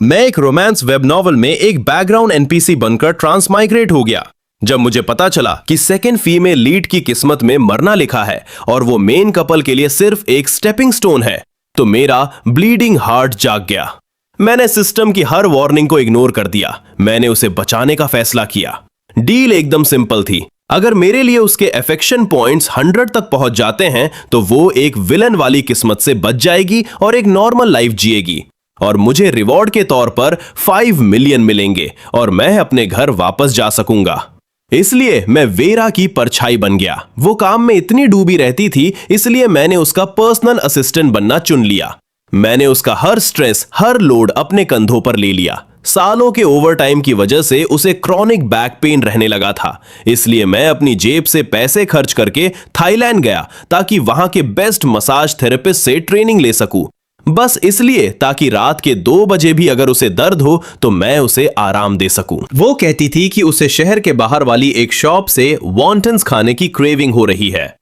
मैं एक romance web novel में एक बैकग्राउंड एनपीसी बनकर ट्रांसमाइग्रेट हो गया। जब मुझे पता चला कि सेकंड फीमेल लीड की किस्मत में मरना लिखा है और वो मेन कपल के लिए सिर्फ एक स्टेपिंग स्टोन है, तो मेरा ब्लीडिंग हार्ट जाग गया। मैंने सिस्टम की हर वार्निंग को इग्नोर कर दिया। मैंने उसे बचाने का फैसला किया। डील एकदम सिंपल थी। अगर मेरे लिए उसके अफेक्शन पॉइंट्स 100 तक पहुंच जाते हैं तो वो एक विलन वाली किस्मत से बच जाएगी और एक नॉर्मल लाइफ जिएगी, और मुझे रिवॉर्ड के तौर पर 5 मिलियन मिलेंगे और मैं अपने घर वापस जा सकूंगा। इसलिए मैं वेरा की परछाई बन गया। वो काम में इतनी डूबी रहती थी, इसलिए मैंने उसका पर्सनल असिस्टेंट बनना चुन लिया। मैंने उसका हर स्ट्रेस, हर लोड अपने कंधों पर ले लिया। सालों के ओवरटाइम की वजह से उसे क्रॉनिक बैक पेन रहने लगा था, इसलिए मैं अपनी जेब से पैसे खर्च करके थाईलैंड गया ताकि वहां के बेस्ट मसाज थेरेपिस्ट से ट्रेनिंग ले सकूं। बस इसलिए ताकि रात के 2 बजे भी अगर उसे दर्द हो तो मैं उसे आराम दे सकूं। वो कहती थी कि उसे शहर के बाहर वाली एक शॉप से वॉन्टन्स खाने की क्रेविंग हो रही है।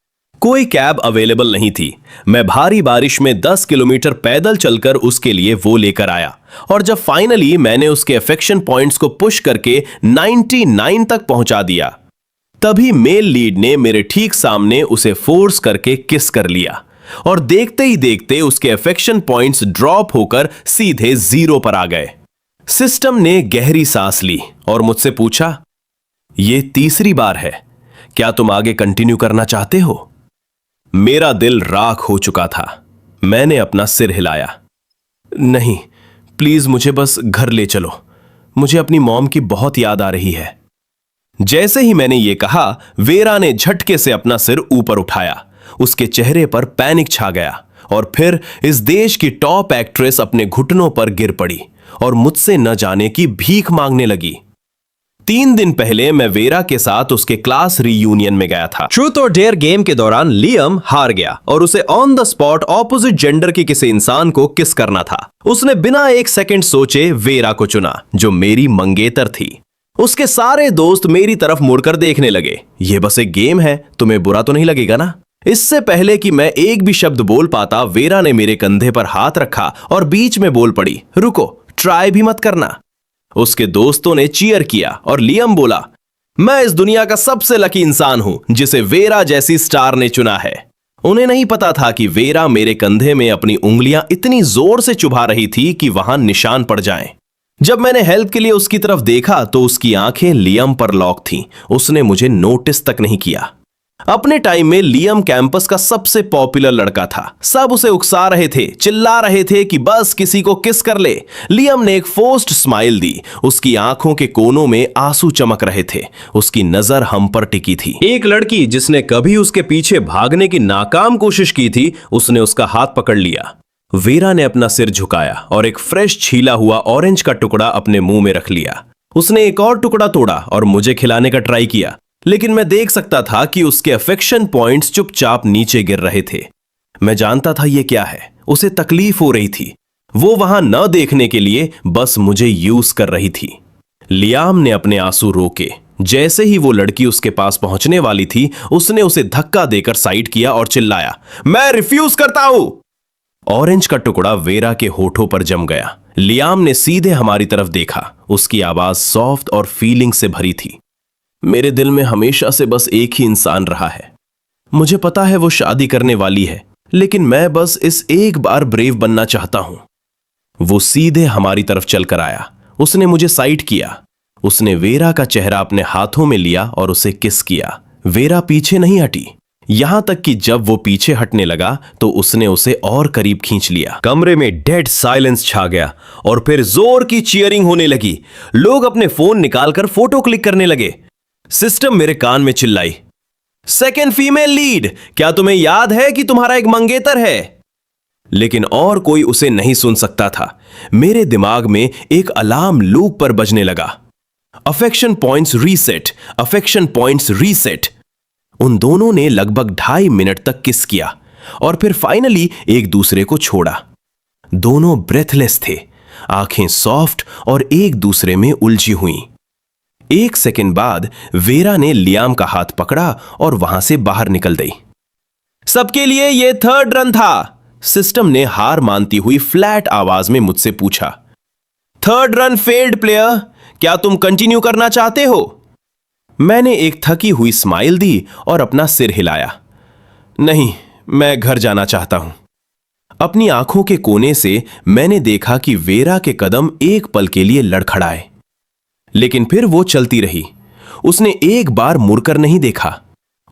कोई कैब अवेलेबल नहीं थी। मैं भारी बारिश में 10 किलोमीटर पैदल चलकर उसके लिए वो लेकर आया, और जब फाइनली मैंने उसके अफेक्शन पॉइंट्स को पुश करके 99 तक पहुंचा दिया, तभी मेल लीड ने मेरे ठीक सामने उसे फोर्स करके किस कर लिया, और देखते ही देखते उसके अफेक्शन पॉइंट्स ड्रॉप होकर सीधे 0 पर आ गए। सिस्टम ने गहरी सांस ली और मुझसे पूछा, ये तीसरी बार है, क्या तुम आगे कंटिन्यू करना चाहते हो? मेरा दिल राख हो चुका था। मैंने अपना सिर हिलाया। नहीं, प्लीज मुझे बस घर ले चलो, मुझे अपनी मॉम की बहुत याद आ रही है। जैसे ही मैंने ये कहा, वेरा ने झटके से अपना सिर ऊपर उठाया। उसके चेहरे पर पैनिक छा गया, और फिर इस देश की टॉप एक्ट्रेस अपने घुटनों पर गिर पड़ी और मुझसे न जाने की भीख मांगने लगी। 3 दिन पहले मैं वेरा के साथ उसके क्लास रीयूनियन में गया था। ट्रूथ और डेयर गेम के दौरान लियम हार गया और उसे on the spot opposite gender के किसी इंसान को किस करना था। उसने बिना एक सेकंड सोचे वेरा को चुना, जो मेरी मंगेतर थी। उसके सारे दोस्त मेरी तरफ मुड़कर देखने लगे। ये बस एक गेम है, तुम्हें बुरा तो नहीं लगेगा ना? इससे पहले कि मैं एक भी शब्द बोल पाता, वेरा ने मेरे कंधे पर हाथ रखा और बीच में बोल पड़ी, रुको, ट्राई भी मत करना। उसके दोस्तों ने चीयर किया और लियम बोला, मैं इस दुनिया का सबसे लकी इंसान हूं जिसे वेरा जैसी स्टार ने चुना है। उन्हें नहीं पता था कि वेरा मेरे कंधे में अपनी उंगलियां इतनी जोर से चुभा रही थी कि वहां निशान पड़ जाएं। जब मैंने हेल्प के लिए उसकी तरफ देखा तो उसकी आंखें लियम पर लॉक थीं। उसने मुझे नोटिस तक नहीं किया। अपने टाइम में लियम कैंपस का सबसे पॉपुलर लड़का था। सब उसे उकसा रहे थे, चिल्ला रहे थे कि बस किसी को किस कर ले। लियम ने एक फोर्स्ड स्माइल दी। उसकी आंखों के कोनों में आंसू चमक रहे थे। उसकी नजर हम पर टिकी थी। एक लड़की जिसने कभी उसके पीछे भागने की नाकाम कोशिश की थी, उसने उसका हाथ पकड़ लिया। वेरा ने अपना सिर झुकाया और एक फ्रेश छीला हुआ ऑरेंज का टुकड़ा अपने मुंह में रख लिया। उसने एक और टुकड़ा तोड़ा और मुझे खिलाने का ट्राई किया, लेकिन मैं देख सकता था कि उसके अफेक्शन पॉइंट्स चुपचाप नीचे गिर रहे थे। मैं जानता था ये क्या है। उसे तकलीफ हो रही थी। वो वहां न देखने के लिए बस मुझे यूज कर रही थी। लियाम ने अपने आंसू रोके। जैसे ही वो लड़की उसके पास पहुंचने वाली थी, उसने उसे धक्का देकर साइड किया और चिल्लाया, मैं रिफ्यूज करता हूं। ऑरेंज का टुकड़ा वेरा के होठों पर जम गया। लियाम ने सीधे हमारी तरफ देखा। उसकी आवाज सॉफ्ट और फीलिंग से भरी थी। मेरे दिल में हमेशा से बस एक ही इंसान रहा है। मुझे पता है वो शादी करने वाली है, लेकिन मैं बस इस एक बार ब्रेव बनना चाहता हूं। वो सीधे हमारी तरफ चलकर आया। उसने मुझे साइड किया। उसने वेरा का चेहरा अपने हाथों में लिया और उसे किस किया। वेरा पीछे नहीं हटी, यहां तक कि जब वो पीछे हटने लगा तो उसने उसे और करीब खींच लिया। कमरे में डेड साइलेंस छा गया और फिर जोर की चीयरिंग होने लगी। लोग अपने फोन निकालकर फोटो क्लिक करने लगे। सिस्टम मेरे कान में चिल्लाई, सेकंड फीमेल लीड, क्या तुम्हें याद है कि तुम्हारा एक मंगेतर है? लेकिन और कोई उसे नहीं सुन सकता था। मेरे दिमाग में एक अलार्म लूप पर बजने लगा, affection points reset, affection points reset. उन दोनों ने लगभग 2.5 मिनट तक किस किया और फिर फाइनली एक दूसरे को छोड़ा। दोनों ब्रेथलेस थे, आंखें सॉफ्ट और एक दूसरे में उलझी हुई। 1 सेकंड बाद वेरा ने लियाम का हाथ पकड़ा और वहां से बाहर निकल गई। सबके लिए यह 3rd रन था। सिस्टम ने हार मानती हुई फ्लैट आवाज में मुझसे पूछा। थर्ड रन फेल्ड प्लेयर, क्या तुम कंटिन्यू करना चाहते हो? मैंने एक थकी हुई स्माइल दी और अपना सिर हिलाया। नहीं, मैं घर जाना चाहता हूं। अपनी आंखों के कोने से मैंने देखा कि वेरा के कदम एक पल के लिए लड़खड़ाए, लेकिन फिर वो चलती रही। उसने एक बार मुड़कर नहीं देखा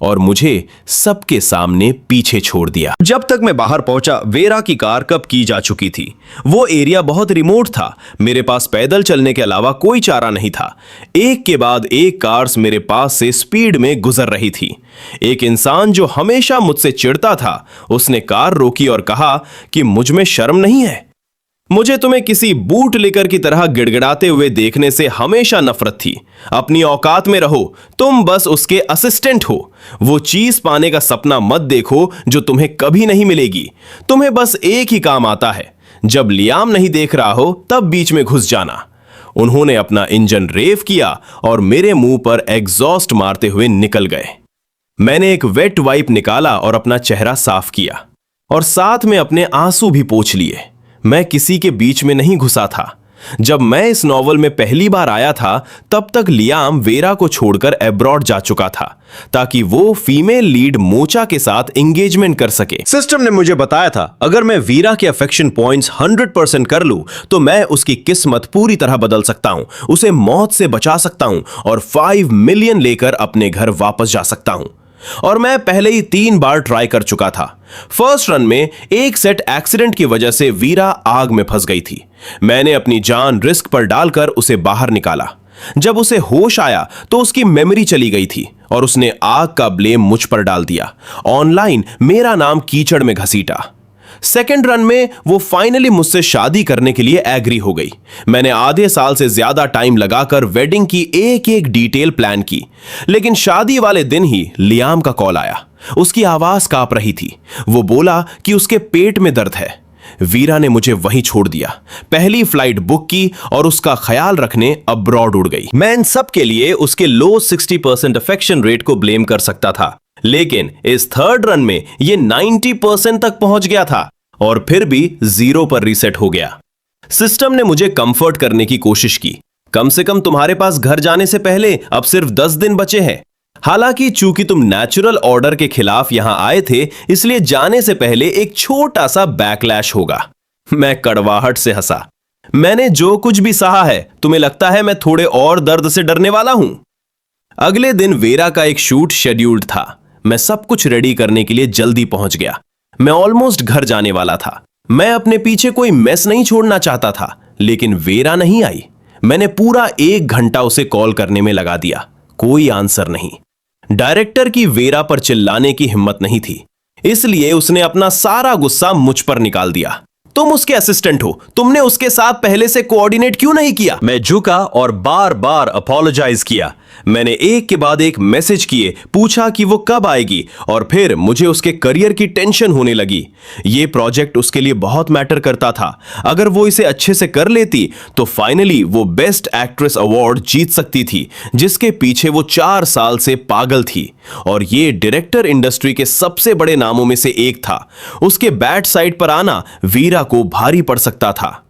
और मुझे सबके सामने पीछे छोड़ दिया। जब तक मैं बाहर पहुंचा, वेरा की कार कब की जा चुकी थी। वो एरिया बहुत रिमोट था। मेरे पास पैदल चलने के अलावा कोई चारा नहीं था। एक के बाद एक कार्स मेरे पास से स्पीड में गुजर रही थी। एक इंसान जो हमेशा मुझसे चिढ़ता था, उसने कार रोकी और कहा कि मुझ में शर्म नहीं है। मुझे तुम्हें किसी बूट लेकर की तरह गिड़गिड़ाते हुए देखने से हमेशा नफरत थी। अपनी औकात में रहो, तुम बस उसके असिस्टेंट हो। वो चीज पाने का सपना मत देखो जो तुम्हें कभी नहीं मिलेगी। तुम्हें बस एक ही काम आता है, जब लियाम नहीं देख रहा हो तब बीच में घुस जाना। उन्होंने अपना इंजन रेव किया और मेरे मुंह पर एग्जॉस्ट मारते हुए निकल गए। मैंने एक वेट वाइप निकाला और अपना चेहरा साफ किया और साथ में अपने आंसू भी पोंछ लिए। मैं किसी के बीच में नहीं घुसा था। जब मैं इस नॉवल में पहली बार आया था, तब तक लियाम वेरा को छोड़कर अब्रॉड जा चुका था ताकि वो फीमेल लीड मोचा के साथ एंगेजमेंट कर सके। सिस्टम ने मुझे बताया था अगर मैं वीरा के अफेक्शन पॉइंट्स 100% कर लूं तो मैं उसकी किस्मत पूरी तरह बदल सकता हूं, उसे मौत से बचा सकता हूं और 5 मिलियन लेकर अपने घर वापस जा सकता हूं। और मैं पहले ही 3 बार ट्राई कर चुका था। फर्स्ट रन में एक सेट एक्सीडेंट की वजह से वीरा आग में फंस गई थी। मैंने अपनी जान रिस्क पर डालकर उसे बाहर निकाला। जब उसे होश आया तो उसकी मेमोरी चली गई थी और उसने आग का ब्लेम मुझ पर डाल दिया। ऑनलाइन मेरा नाम कीचड़ में घसीटा। सेकेंड रन में वो फाइनली मुझसे शादी करने के लिए एग्री हो गई। मैंने आधे साल से ज्यादा टाइम लगाकर वेडिंग की एक एक डिटेल प्लान की, लेकिन शादी वाले दिन ही लियाम का कॉल आया। उसकी आवाज कांप रही थी। वो बोला कि उसके पेट में दर्द है। वीरा ने मुझे वहीं छोड़ दिया, पहली फ्लाइट बुक की और उसका ख्याल रखने अब्रॉड उड़ गई। मैं इन सब के लिए उसके लो 60% अफेक्शन रेट को ब्लेम कर सकता था, लेकिन इस थर्ड रन में ये 90% तक पहुंच गया था और फिर भी 0 पर रीसेट हो गया। सिस्टम ने मुझे कंफर्ट करने की कोशिश की। कम से कम तुम्हारे पास घर जाने से पहले अब सिर्फ 10 दिन बचे हैं। हालांकि चूंकि तुम नेचुरल ऑर्डर के खिलाफ यहां आए थे, इसलिए जाने से पहले एक छोटा सा बैकलैश होगा। मैं कड़वाहट से हंसा। मैंने जो कुछ भी सहा है, तुम्हें लगता है मैं थोड़े और दर्द से डरने वाला हूं? अगले दिन वेरा का एक शूट शेड्यूल्ड था। मैं सब कुछ रेडी करने के लिए जल्दी पहुंच गया। मैं ऑलमोस्ट घर जाने वाला था। मैं अपने पीछे कोई मेस नहीं छोड़ना चाहता था, लेकिन वेरा नहीं आई। मैंने पूरा 1 घंटा उसे कॉल करने में लगा दिया, कोई आंसर नहीं। डायरेक्टर की वेरा पर चिल्लाने की हिम्मत नहीं थी, इसलिए उसने अपना सारा गुस्सा मुझ पर निकाल दिया। तुम उसके असिस्टेंट हो, तुमने उसके साथ पहले से कोऑर्डिनेट क्यों नहीं किया? मैं झुका और बार बार अपोलोजाइज किया। मैंने एक के बाद एक मैसेज किए, पूछा कि वो कब आएगी, और फिर मुझे उसके करियर की टेंशन होने लगी। ये प्रोजेक्ट उसके लिए बहुत मैटर करता था। अगर वो इसे अच्छे से कर लेती तो फाइनली वो बेस्ट एक्ट्रेस अवार्ड जीत सकती थी, जिसके पीछे वो 4 साल से पागल थी। और ये डायरेक्टर इंडस्ट्री के सबसे बड़े नामों में से एक था। उसके बैड साइड पर आना वीरा को भारी पड़ सकता था।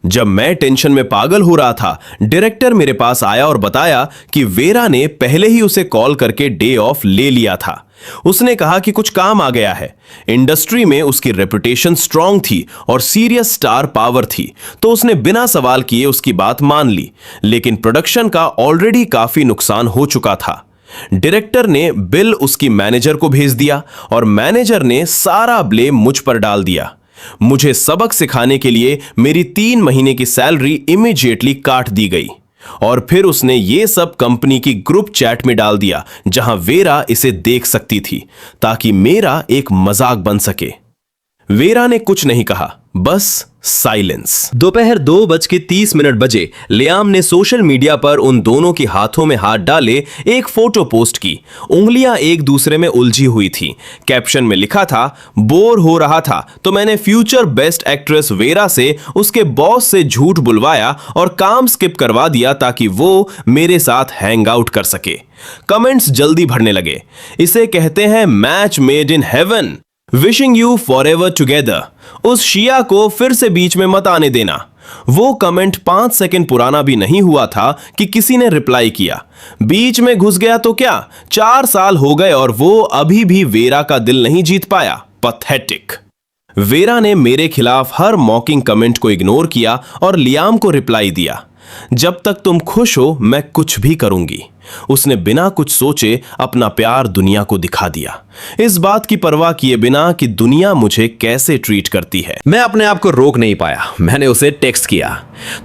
जब मैं टेंशन में पागल हो रहा था, डायरेक्टर मेरे पास आया और बताया कि वेरा ने पहले ही उसे कॉल करके डे ऑफ ले लिया था। उसने कहा कि कुछ काम आ गया है। इंडस्ट्री में उसकी रेपुटेशन स्ट्रांग थी और सीरियस स्टार पावर थी, तो उसने बिना सवाल किए उसकी बात मान ली। लेकिन प्रोडक्शन का ऑलरेडी काफी नुकसान हो चुका था। डायरेक्टर ने बिल उसकी मैनेजर को भेज दिया और मैनेजर ने सारा ब्लेम मुझ पर डाल दिया। मुझे सबक सिखाने के लिए मेरी 3 महीने की सैलरी इमीडिएटली काट दी गई और फिर उसने ये सब कंपनी की ग्रुप चैट में डाल दिया, जहां वेरा इसे देख सकती थी, ताकि मेरा एक मजाक बन सके। वेरा ने कुछ नहीं कहा, बस साइलेंस। दोपहर 2:30 बजे लियाम ने सोशल मीडिया पर उन दोनों के हाथों में हाथ डाले एक फोटो पोस्ट की। उंगलियां एक दूसरे में उलझी हुई थी। कैप्शन में लिखा था, बोर हो रहा था तो मैंने फ्यूचर बेस्ट एक्ट्रेस वेरा से उसके बॉस से झूठ बुलवाया और काम स्किप करवा दिया ताकि वो मेरे साथ हैंग आउट कर सके। कमेंट्स जल्दी भरने लगे। इसे कहते हैं match made in heaven, wishing you forever together. उस शिया को फिर से बीच में मत आने देना। वो कमेंट 5 सेकंड पुराना भी नहीं हुआ था कि किसी ने रिप्लाई किया, बीच में घुस गया तो क्या, 4 साल हो गए और वो अभी भी वेरा का दिल नहीं जीत पाया। पैथेटिक। वेरा ने मेरे खिलाफ हर मॉकिंग कमेंट को इग्नोर किया और लियाम को रिप्लाई दिया, जब तक तुम खुश हो मैं कुछ भी करूंगी। उसने बिना कुछ सोचे अपना प्यार दुनिया को दिखा दिया, इस बात की परवाह किए बिना कि दुनिया मुझे कैसे ट्रीट करती है। मैं अपने आप को रोक नहीं पाया। मैंने उसे टेक्स्ट किया,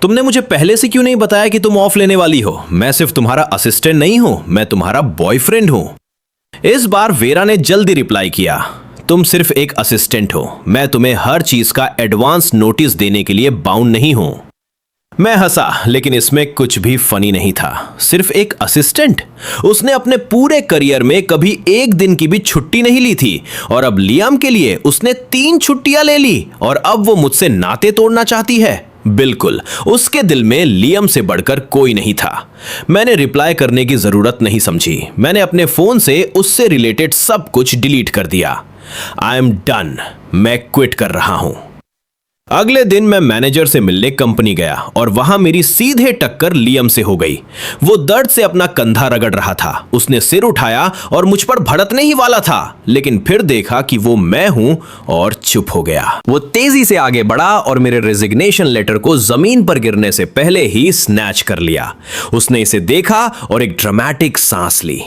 तुमने मुझे पहले से क्यों नहीं बताया कि तुम ऑफ लेने वाली हो? मैं सिर्फ तुम्हारा असिस्टेंट नहीं हूं, मैं तुम्हारा बॉयफ्रेंड हूं। इस बार वेरा ने जल्दी रिप्लाई किया, तुम सिर्फ एक असिस्टेंट हो, मैं तुम्हें हर चीज का एडवांस नोटिस देने के लिए बाउंड नहीं हूं। मैं हंसा, लेकिन इसमें कुछ भी फनी नहीं था। सिर्फ एक असिस्टेंट? उसने अपने पूरे करियर में कभी एक दिन की भी छुट्टी नहीं ली थी और अब लियाम के लिए उसने 3 छुट्टियां ले ली और अब वो मुझसे नाते तोड़ना चाहती है। बिल्कुल, उसके दिल में लियाम से बढ़कर कोई नहीं था। मैंने रिप्लाई करने की जरूरत नहीं समझी। मैंने अपने फोन से उससे रिलेटेड सब कुछ डिलीट कर दिया। आई एम डन, मैं क्विट कर रहा हूं। अगले दिन मैं मैनेजर से मिलने कंपनी गया और वहां मेरी सीधे टक्कर लियाम से हो गई। वो दर्द से अपना कंधा रगड़ रहा था। उसने सिर उठाया और मुझ पर भड़कने ही वाला था, लेकिन फिर देखा कि वो मैं हूं और चुप हो गया। वो तेजी से आगे बढ़ा और मेरे रेजिग्नेशन लेटर को जमीन पर गिरने से पहले ही स्नैच कर लिया। उसने इसे देखा और एक ड्रामेटिक सांस ली।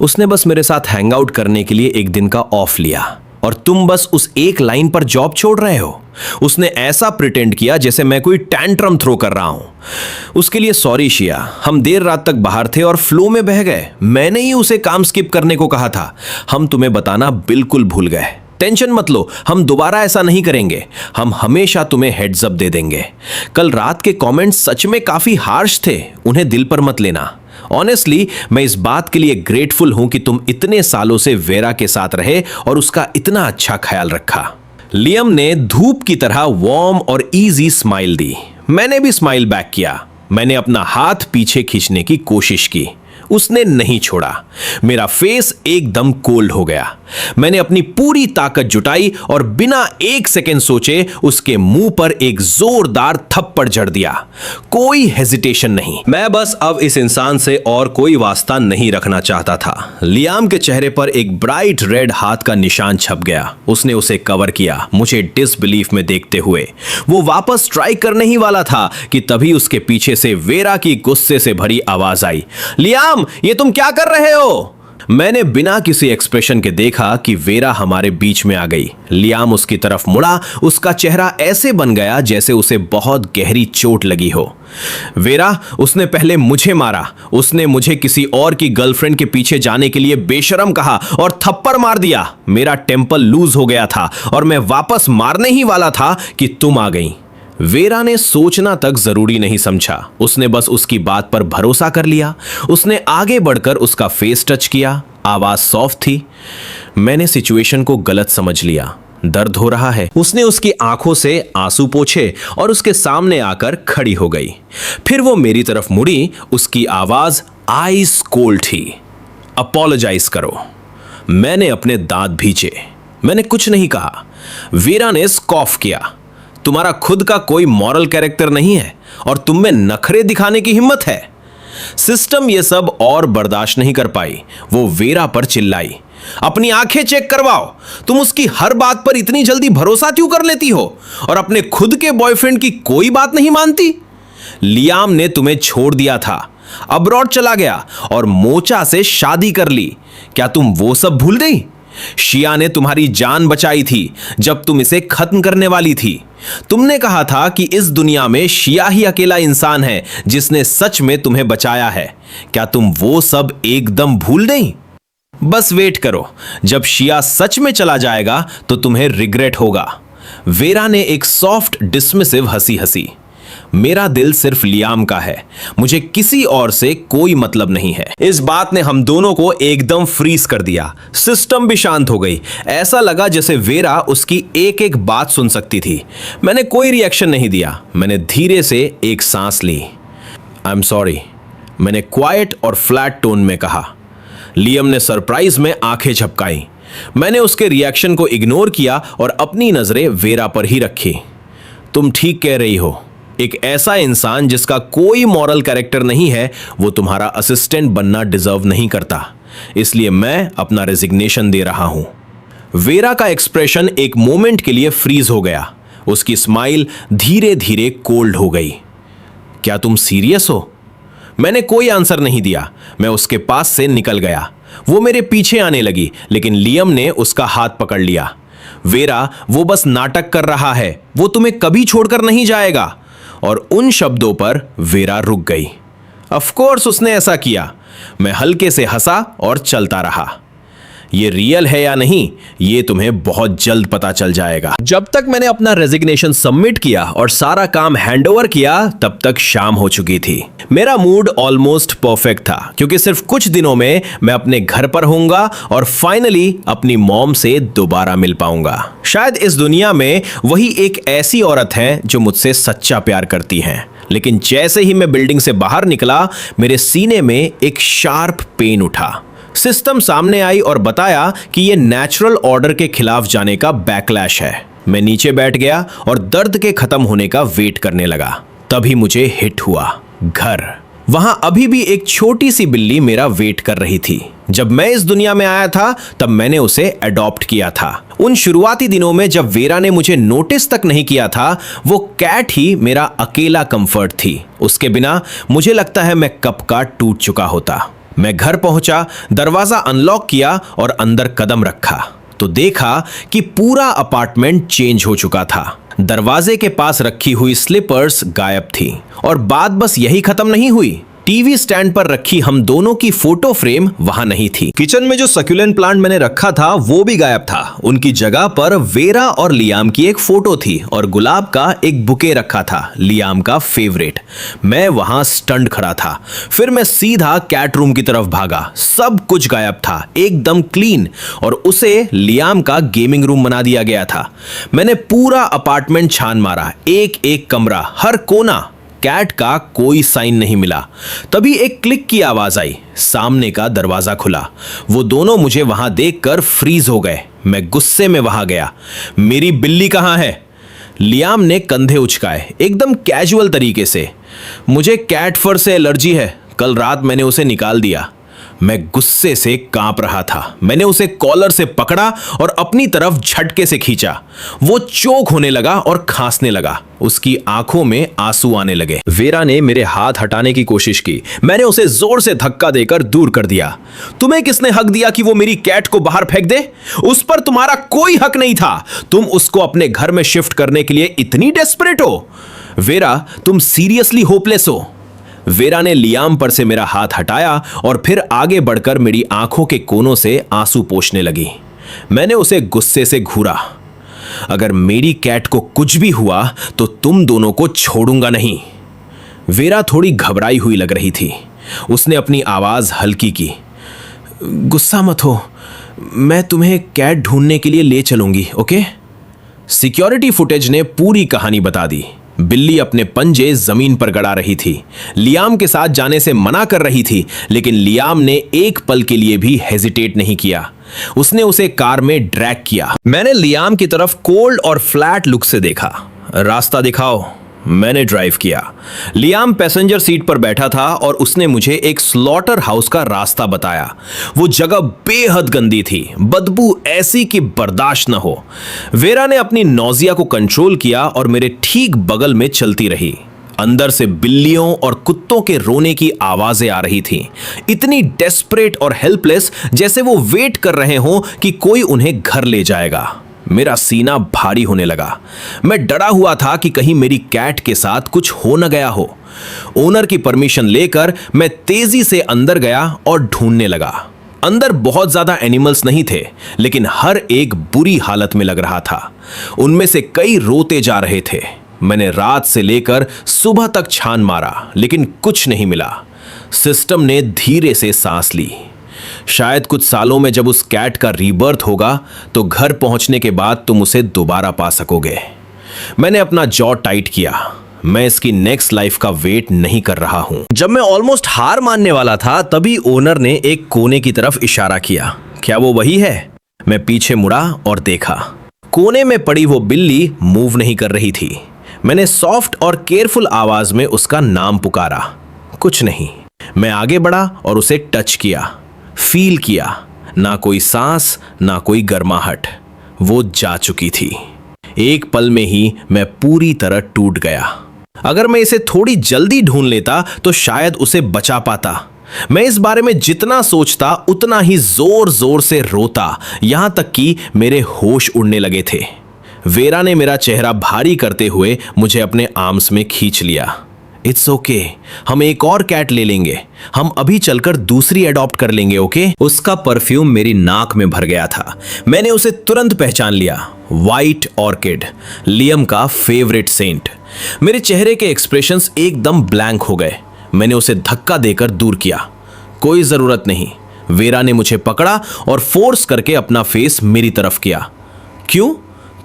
उसने बस मेरे साथ हैंग आउट करने के लिए एक दिन का ऑफ लिया और तुम बस उस एक लाइन पर जॉब छोड़ रहे हो। उसने ऐसा प्रिटेंड किया जैसे मैं कोई टैंट्रम थ्रो कर रहा हूं। उसके लिए सॉरी शिया, हम देर रात तक बाहर थे और फ्लो में बह गए। मैंने ही उसे काम स्किप करने को कहा था। हम तुम्हें बताना बिल्कुल भूल गए। टेंशन मत लो, हम दोबारा ऐसा नहीं करेंगे। हम हमेशा तुम्हें हेड्स अप दे देंगे। कल रात के कमेंट्स सच में काफी हार्श थे, उन्हें दिल पर मत लेना। ऑनेस्टली मैं इस बात के लिए ग्रेटफुल हूं कि तुम इतने सालों से वेरा के साथ रहे और उसका इतना अच्छा ख्याल रखा। लियाम ने धूप की तरह वार्म और इजी स्माइल दी। मैंने भी स्माइल बैक किया। मैंने अपना हाथ पीछे खींचने की कोशिश की, उसने नहीं छोड़ा। मेरा फेस एकदम कोल्ड हो गया। मैंने अपनी पूरी ताकत जुटाई और बिना 1 सेकेंड सोचे उसके मुंह पर एक जोरदार थप्पड़ जड़ दिया। कोई हेजिटेशन नहीं। मैं बस अब इस इंसान से और कोई वास्ता नहीं रखना चाहता था। लियाम के चेहरे पर एक ब्राइट रेड हाथ का निशान छप गया। उसने उसे कवर किया, मुझे डिसबिलीफ में देखते हुए। वो वापस स्ट्राइक करने ही वाला था कि तभी उसके पीछे से वेरा की गुस्से से भरी आवाज आई, लियाम ये तुम क्या कर रहे हो? मैंने बिना किसी एक्सप्रेशन के देखा कि वेरा हमारे बीच में आ गई। लियाम उसकी तरफ मुड़ा। उसका चेहरा ऐसे बन गया जैसे उसे बहुत गहरी चोट लगी हो। वेरा, उसने पहले मुझे मारा। उसने मुझे किसी और की गर्लफ्रेंड के पीछे जाने के लिए बेशरम कहा और थप्पड़ मार दिया। मेरा टेम्पर लूज हो गया था और मैं वापस मारने ही वाला था कि तुम आ गई। वेरा ने सोचना तक जरूरी नहीं समझा। उसने बस उसकी बात पर भरोसा कर लिया। उसने आगे बढ़कर उसका फेस टच किया। आवाज सॉफ्ट थी। मैंने सिचुएशन को गलत समझ लिया। दर्द हो रहा है। उसने उसकी आंखों से आंसू पोंछे और उसके सामने आकर खड़ी हो गई। फिर वो मेरी तरफ मुड़ी। उसकी आवाज आइस कोल्ड थी। अपोलोजाइज करो। मैंने अपने दांत भींचे। मैंने कुछ नहीं कहा। वेरा ने स्कॉफ किया। तुम्हारा खुद का कोई मॉरल कैरेक्टर नहीं है और तुम में नखरे दिखाने की हिम्मत है। सिस्टम ये सब और बर्दाश्त नहीं कर पाई। वो वेरा पर चिल्लाई, अपनी आंखें चेक करवाओ। तुम उसकी हर बात पर इतनी जल्दी भरोसा क्यों कर लेती हो और अपने खुद के बॉयफ्रेंड की कोई बात नहीं मानती? लियाम ने तुम्हें छोड़ दिया था, अब्रॉड चला गया और मोचा से शादी कर ली। क्या तुम वो सब भूल गई? शिया ने तुम्हारी जान बचाई थी जब तुम इसे खत्म करने वाली थी। तुमने कहा था कि इस दुनिया में शिया ही अकेला इंसान है जिसने सच में तुम्हें बचाया है। क्या तुम वो सब एकदम भूल गई? बस वेट करो, जब शिया सच में चला जाएगा तो तुम्हें रिग्रेट होगा। वेरा ने एक सॉफ्ट डिसमिसिव हंसी हंसी। मेरा दिल सिर्फ लियाम का है, मुझे किसी और से कोई मतलब नहीं है। इस बात ने हम दोनों को एकदम फ्रीज कर दिया। सिस्टम भी शांत हो गई। ऐसा लगा जैसे वेरा उसकी एक एक बात सुन सकती थी। मैंने कोई रिएक्शन नहीं दिया। मैंने धीरे से एक सांस ली। आई एम सॉरी, मैंने क्वाइट और फ्लैट टोन में कहा। लियाम ने सरप्राइज में आंखें झपकाई। मैंने उसके रिएक्शन को इग्नोर किया और अपनी नजरें वेरा पर ही रखी। तुम ठीक कह रही हो, एक ऐसा इंसान जिसका कोई मॉरल कैरेक्टर नहीं है, वो तुम्हारा असिस्टेंट बनना डिजर्व नहीं करता। इसलिए मैं अपना रेजिग्नेशन दे रहा हूं। वेरा का एक्सप्रेशन एक मोमेंट के लिए फ्रीज हो गया। उसकी स्माइल धीरे धीरे कोल्ड हो गई। क्या तुम सीरियस हो? मैंने कोई आंसर नहीं दिया। मैं उसके पास से निकल गया। वो मेरे पीछे आने लगी, लेकिन लियम ने उसका हाथ पकड़ लिया। वेरा, वो बस नाटक कर रहा है, वो तुम्हें कभी छोड़कर नहीं जाएगा। और उन शब्दों पर वेरा रुक गई। ऑफ कोर्स उसने ऐसा किया। मैं हल्के से हंसा और चलता रहा। ये रियल है या नहीं, ये तुम्हें बहुत जल्द पता चल जाएगा। जब तक मैंने अपना रेजिग्नेशन सबमिट किया और सारा काम हैंडओवर किया, तब तक शाम हो चुकी थी। मेरा मूड ऑलमोस्ट परफेक्ट था, क्योंकि सिर्फ कुछ दिनों में मैं अपने घर पर होऊंगा और फाइनली अपनी मॉम से दोबारा मिल पाऊंगा। शायद इस दुनिया में वही एक ऐसी औरत है जो मुझसे सच्चा प्यार करती है। लेकिन जैसे ही मैं बिल्डिंग से बाहर निकला, मेरे सीने में एक शार्प पेन उठा। सिस्टम सामने आई और बताया कि यह नेचुरल ऑर्डर के खिलाफ जाने का बैकलैश है। मैं नीचे बैठ गया और दर्द के खत्म होने का वेट करने लगा। तभी मुझे हिट हुआ, घर। वहां अभी भी एक छोटी सी बिल्ली मेरा वेट कर रही थी। जब मैं इस दुनिया में आया था, तब मैंने उसे अडॉप्ट किया था। उन शुरुआती दिनों में जब वेरा ने मुझे नोटिस तक नहीं किया था, वो कैट ही मेरा अकेला कंफर्ट थी। उसके बिना मुझे लगता है मैं कब का टूट चुका होता। मैं घर पहुंचा, दरवाजा अनलॉक किया और अंदर कदम रखा तो देखा कि पूरा अपार्टमेंट चेंज हो चुका था। दरवाजे के पास रखी हुई स्लीपर्स गायब थी। और बात बस यही खत्म नहीं हुई। टीवी स्टैंड पर रखी हम दोनों की फोटो फ्रेम वहां नहीं थी। किचन में जो सक्यूलेंट प्लांट मैंने रखा था वो भी गायब था। उनकी जगह पर वेरा और लियाम की एक फोटो थी और गुलाब का एक बुके रखा था, लियाम का फेवरेट। मैं वहां स्टंड खड़ा था। फिर मैं सीधा कैट रूम की तरफ भागा। सब कुछ गायब था, एकदम क्लीन, और उसे लियाम का गेमिंग रूम बना दिया गया था। मैंने पूरा अपार्टमेंट छान मारा, एक एक कमरा, हर कोना। कैट का कोई साइन नहीं मिला। तभी एक क्लिक की आवाज आई। सामने का दरवाजा खुला। वो दोनों मुझे वहां देखकर फ्रीज हो गए। मैं गुस्से में वहां गया। मेरी बिल्ली कहां है? लियाम ने कंधे उचकाए, एकदम कैजुअल तरीके से। मुझे कैट फर से एलर्जी है, कल रात मैंने उसे निकाल दिया। मैं गुस्से से कांप रहा था। मैंने उसे कॉलर से पकड़ा और अपनी तरफ झटके से खींचा। वो चोक होने लगा और खांसने लगा। उसकी आंखों में आंसू आने लगे। वेरा ने मेरे हाथ हटाने की कोशिश की। मैंने उसे जोर से धक्का देकर दूर कर दिया। तुम्हें किसने हक दिया कि वो मेरी कैट को बाहर फेंक दे? उस पर तुम्हारा कोई हक नहीं था। तुम उसको अपने घर में शिफ्ट करने के लिए इतनी डेस्परेट हो? वेरा, तुम सीरियसली होपलेस हो। वेरा ने लियाम पर से मेरा हाथ हटाया और फिर आगे बढ़कर मेरी आंखों के कोनों से आंसू पोंछने लगी। मैंने उसे गुस्से से घूरा। अगर मेरी कैट को कुछ भी हुआ तो तुम दोनों को छोड़ूंगा नहीं। वेरा थोड़ी घबराई हुई लग रही थी। उसने अपनी आवाज हल्की की। गुस्सा मत हो, मैं तुम्हें कैट ढूंढने के लिए ले चलूंगी, ओके? सिक्योरिटी फुटेज ने पूरी कहानी बता दी। बिल्ली अपने पंजे जमीन पर गड़ा रही थी। लियाम के साथ जाने से मना कर रही थी, लेकिन लियाम ने एक पल के लिए भी हेजिटेट नहीं किया। उसने उसे कार में ड्रैग किया। मैंने लियाम की तरफ कोल्ड और फ्लैट लुक से देखा। रास्ता दिखाओ। मैंने ड्राइव किया। लियाम पैसेंजर सीट पर बैठा था और उसने मुझे एक स्लॉटर हाउस का रास्ता बताया। वो जगह बेहद गंदी थी, बदबू ऐसी कि बर्दाश्त न हो। वेरा ने अपनी नौजिया को कंट्रोल किया और मेरे ठीक बगल में चलती रही। अंदर से बिल्लियों और कुत्तों के रोने की आवाजें आ रही थीं, इतनी डेस्परेट और हेल्पलेस, जैसे वो वेट कर रहे हों कि कोई उन्हें घर ले जाएगा। मेरा सीना भारी होने लगा। मैं डरा हुआ था कि कहीं मेरी कैट के साथ कुछ हो न गया हो। ओनर की परमिशन लेकर मैं तेजी से अंदर गया और ढूंढने लगा। अंदर बहुत ज्यादा एनिमल्स नहीं थे, लेकिन हर एक बुरी हालत में लग रहा था। उनमें से कई रोते जा रहे थे। मैंने रात से लेकर सुबह तक छान मारा, लेकिन कुछ नहीं मिला। सिस्टम ने धीरे से सांस ली। शायद कुछ सालों में जब उस कैट का रीबर्थ होगा तो घर पहुंचने के बाद तुम उसे दोबारा पा सकोगे। मैंने अपना जॉ टाइट किया। मैं इसकी नेक्स्ट लाइफ का वेट नहीं कर रहा हूं। जब मैं ऑलमोस्ट हार मानने वाला था, तभी ओनर ने एक कोने की तरफ इशारा किया। क्या वो वही है? मैं पीछे मुड़ा और देखा। कोने में पड़ी वो बिल्ली मूव नहीं कर रही थी। मैंने सॉफ्ट और केयरफुल आवाज में उसका नाम पुकारा। कुछ नहीं। मैं आगे बढ़ा और उसे टच किया, फील किया। ना कोई सांस, ना कोई गर्माहट। वो जा चुकी थी। एक पल में ही मैं पूरी तरह टूट गया। अगर मैं इसे थोड़ी जल्दी ढूंढ लेता तो शायद उसे बचा पाता। मैं इस बारे में जितना सोचता उतना ही जोर जोर से रोता, यहां तक कि मेरे होश उड़ने लगे थे। वेरा ने मेरा चेहरा भारी करते हुए मुझे अपने आर्म्स में खींच लिया। इट्स ओके, हम एक और कैट ले लेंगे। हम अभी चलकर दूसरी अडॉप्ट कर लेंगे, ओके? उसका परफ्यूम मेरी नाक में भर गया था। मैंने उसे तुरंत पहचान लिया। व्हाइट ऑर्किड, लियम का फेवरेट सेंट। मेरे चेहरे के एक्सप्रेशंस एकदम ब्लैंक हो गए। मैंने उसे धक्का देकर दूर किया। कोई जरूरत नहीं। वेरा ने मुझे पकड़ा और फोर्स करके अपना फेस मेरी तरफ किया। क्यों?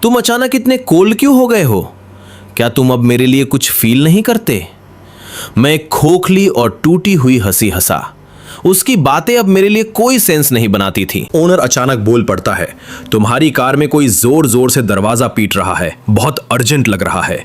तुम अचानक इतने कोल्ड क्यों हो गए हो? क्या तुम अब मेरे लिए कुछ फील नहीं करते? मैं एक खोखली और टूटी हुई हंसी हंसा। उसकी बातें अब मेरे लिए कोई सेंस नहीं बनाती थी। ओनर अचानक बोल पड़ता है, तुम्हारी कार में कोई जोर जोर से दरवाजा पीट रहा है, बहुत अर्जेंट लग रहा है।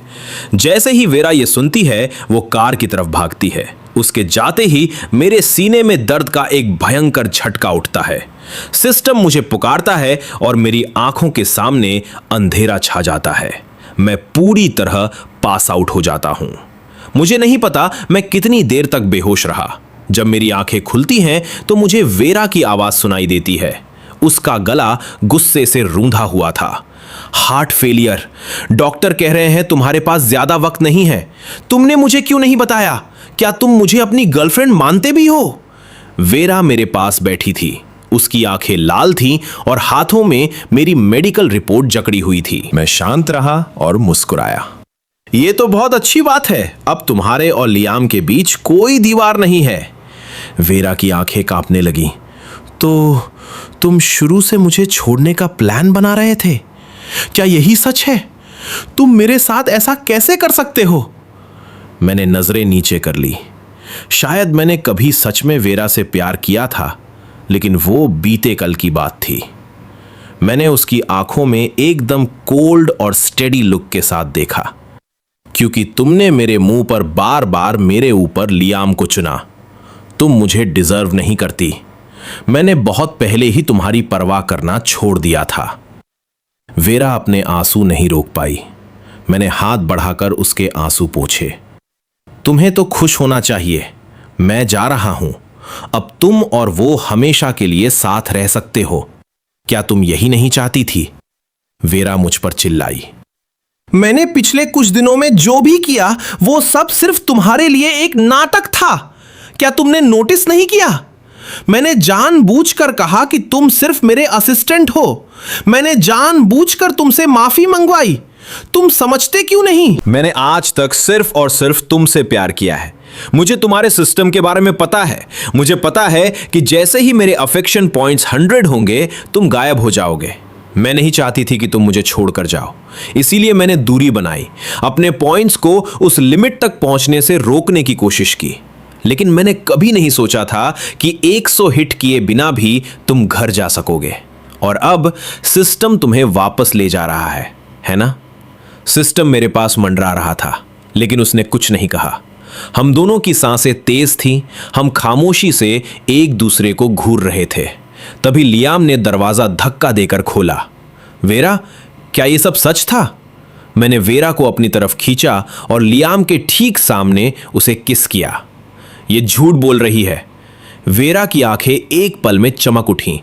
जैसे ही वेरा ये सुनती है वो कार की तरफ भागती है। उसके जाते ही मेरे सीने में दर्द का एक भयंकर झटका उठता है। सिस्टम मुझे पुकारता है और मेरी आंखों के सामने अंधेरा छा जाता है। मैं पूरी तरह पास आउट हो जाता हूं। मुझे नहीं पता मैं कितनी देर तक बेहोश रहा। जब मेरी आंखें खुलती हैं तो मुझे वेरा की आवाज सुनाई देती है। उसका गला गुस्से से रूंधा हुआ था। Heart failure. डॉक्टर कह रहे हैं तुम्हारे पास ज्यादा वक्त नहीं है। तुमने मुझे क्यों नहीं बताया? क्या तुम मुझे अपनी गर्लफ्रेंड मानते भी हो? वेरा मेरे पास बैठी थी। उसकी आंखें लाल थीं और हाथों में मेरी मेडिकल रिपोर्ट जकड़ी हुई थी। मैं शांत रहा और मुस्कुराया। ये तो बहुत अच्छी बात है। अब तुम्हारे और लियाम के बीच कोई दीवार नहीं है। वेरा की आंखें कांपने लगी। तो तुम शुरू से मुझे छोड़ने का प्लान बना रहे थे? क्या यही सच है? तुम मेरे साथ ऐसा कैसे कर सकते हो? मैंने नजरें नीचे कर ली। शायद मैंने कभी सच में वेरा से प्यार किया था, लेकिन वो बीते कल की बात थी। मैंने उसकी आंखों में एकदम कोल्ड और स्टेडी लुक के साथ देखा। क्योंकि तुमने मेरे मुंह पर बार बार मेरे ऊपर लियाम को चुना। तुम मुझे डिजर्व नहीं करती। मैंने बहुत पहले ही तुम्हारी परवाह करना छोड़ दिया था। वेरा अपने आंसू नहीं रोक पाई। मैंने हाथ बढ़ाकर उसके आंसू पोंछे। तुम्हें तो खुश होना चाहिए। मैं जा रहा हूं। अब तुम और वो हमेशा के लिए साथ रह सकते हो। क्या तुम यही नहीं चाहती थी? वेरा मुझ पर चिल्लाई। मैंने पिछले कुछ दिनों में जो भी किया वो सब सिर्फ तुम्हारे लिए एक नाटक था। क्या तुमने नोटिस नहीं किया? मैंने जानबूझकर कहा कि तुम सिर्फ मेरे असिस्टेंट हो। मैंने जानबूझकर तुमसे माफी मंगवाई। तुम समझते क्यों नहीं? मैंने आज तक सिर्फ और सिर्फ तुमसे प्यार किया है। मुझे तुम्हारे सिस्टम के बारे में पता है। मुझे पता है कि जैसे ही मेरे अफेक्शन पॉइंट्स 100 होंगे तुम गायब हो जाओगे। मैं नहीं चाहती थी कि तुम मुझे छोड़कर जाओ, इसीलिए मैंने दूरी बनाई, अपने पॉइंट्स को उस लिमिट तक पहुंचने से रोकने की कोशिश की। लेकिन मैंने कभी नहीं सोचा था कि 100 हिट किए बिना भी तुम घर जा सकोगे। और अब सिस्टम तुम्हें वापस ले जा रहा है ना? सिस्टम मेरे पास मंडरा रहा था, लेकिन उसने कुछ नहीं कहा। हम दोनों की सांसें तेज थीं। हम खामोशी से एक दूसरे को घूर रहे थे। तभी लियाम ने दरवाजा धक्का देकर खोला। वेरा, क्या ये सब सच था? मैंने वेरा को अपनी तरफ खींचा और लियाम के ठीक सामने उसे किस किया। ये झूठ बोल रही है। वेरा की आंखें एक पल में चमक उठीं।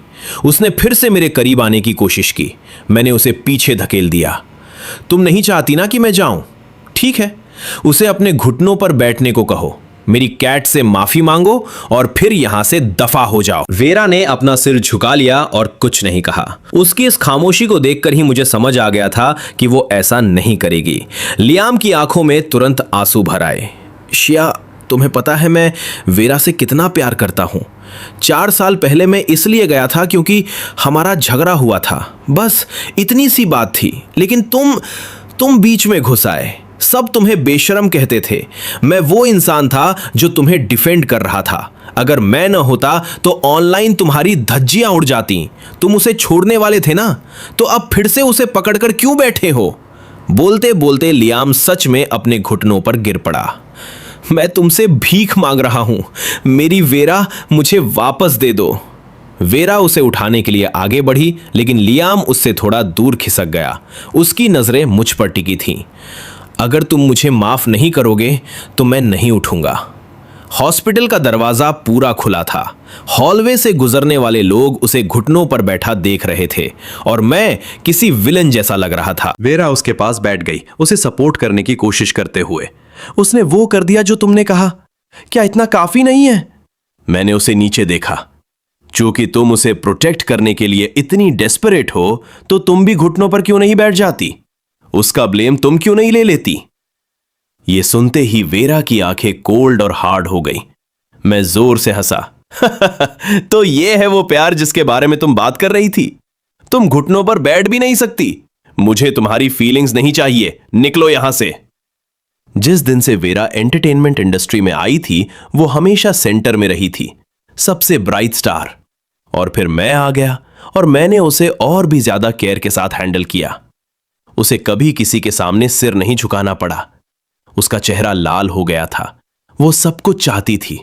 उसने फिर से मेरे करीब आने की कोशिश की। मैंने उसे पीछे धकेल दिया। तुम नहीं चाहती ना कि मैं जाऊं? ठीक है, उसे अपने घुटनों पर बैठने को कहो। मेरी कैट से माफी मांगो और फिर यहां से दफा हो जाओ। वेरा ने अपना सिर झुका लिया और कुछ नहीं कहा। उसकी इस खामोशी को देखकर ही मुझे समझ आ गया था कि वो ऐसा नहीं करेगी। लियाम की आंखों में तुरंत आंसू भर आए। शिया, तुम्हें पता है मैं वेरा से कितना प्यार करता हूं। 4 साल पहले मैं इसलिए गया था क्योंकि हमारा झगड़ा हुआ था। बस इतनी सी बात थी, लेकिन तुम बीच में घुस आए। सब तुम्हें बेशर्म कहते थे। मैं वो इंसान था जो तुम्हें डिफेंड कर रहा था। अगर मैं न होता तो ऑनलाइन तुम्हारी धज्जियां उड़ जाती। तुम उसे छोड़ने वाले थे ना, तो अब फिर से उसे पकड़कर क्यों बैठे हो? बोलते बोलते लियाम सच में अपने घुटनों पर गिर पड़ा। मैं तुमसे भीख मांग रहा हूं, मेरी वेरा मुझे वापस दे दो। वेरा उसे उठाने के लिए आगे बढ़ी, लेकिन लियाम उससे थोड़ा दूर खिसक गया। उसकी नजरें मुझ पर टिकी थीं। अगर तुम मुझे माफ नहीं करोगे तो मैं नहीं उठूंगा। हॉस्पिटल का दरवाजा पूरा खुला था। हॉलवे से गुजरने वाले लोग उसे घुटनों पर बैठा देख रहे थे और मैं किसी विलन जैसा लग रहा था। वेरा उसके पास बैठ गई, उसे सपोर्ट करने की कोशिश करते हुए। उसने वो कर दिया जो तुमने कहा। क्या इतना काफी नहीं है? मैंने उसे नीचे देखा। चूंकि तुम उसे प्रोटेक्ट करने के लिए इतनी डेस्परेट हो तो तुम भी घुटनों पर क्यों नहीं बैठ जाती? उसका ब्लेम तुम क्यों नहीं ले लेती? ये सुनते ही वेरा की आंखें कोल्ड और हार्ड हो गई। मैं जोर से हंसा। तो ये है वो प्यार जिसके बारे में तुम बात कर रही थी? तुम घुटनों पर बैठ भी नहीं सकती। मुझे तुम्हारी फीलिंग्स नहीं चाहिए, निकलो यहां से। जिस दिन से वेरा एंटरटेनमेंट इंडस्ट्री में आई थी वो हमेशा सेंटर में रही थी, सबसे ब्राइट स्टार। और फिर मैं आ गया और मैंने उसे और भी ज्यादा केयर के साथ हैंडल किया। उसे कभी किसी के सामने सिर नहीं झुकाना पड़ा। उसका चेहरा लाल हो गया था। वो सब कुछ चाहती थी,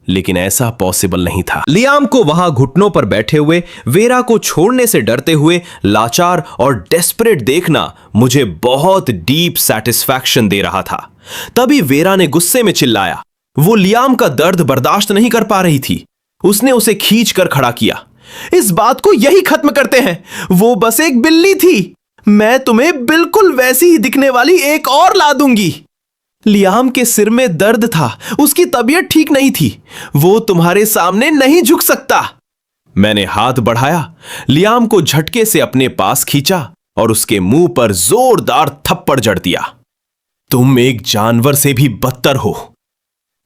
लेकिन ऐसा पॉसिबल नहीं था। लियाम को वहां घुटनों पर बैठे हुए वेरा को छोड़ने से डरते हुए लाचार और डेस्परेट देखना मुझे बहुत डीप सेटिस्फैक्शन दे रहा था। तभी वेरा ने गुस्से में चिल्लाया। वो लियाम का दर्द बर्दाश्त नहीं कर पा रही थी। उसने उसे खींच कर खड़ा किया। इस बात को यही खत्म करते हैं। वो बस एक बिल्ली थी। मैं तुम्हें बिल्कुल वैसी ही दिखने वाली एक और ला दूंगी। लियाम के सिर में दर्द था, उसकी तबीयत ठीक नहीं थी। वो तुम्हारे सामने नहीं झुक सकता। मैंने हाथ बढ़ाया, लियाम को झटके से अपने पास खींचा और उसके मुंह पर जोरदार थप्पड़ जड़ दिया। तुम एक जानवर से भी बदतर हो।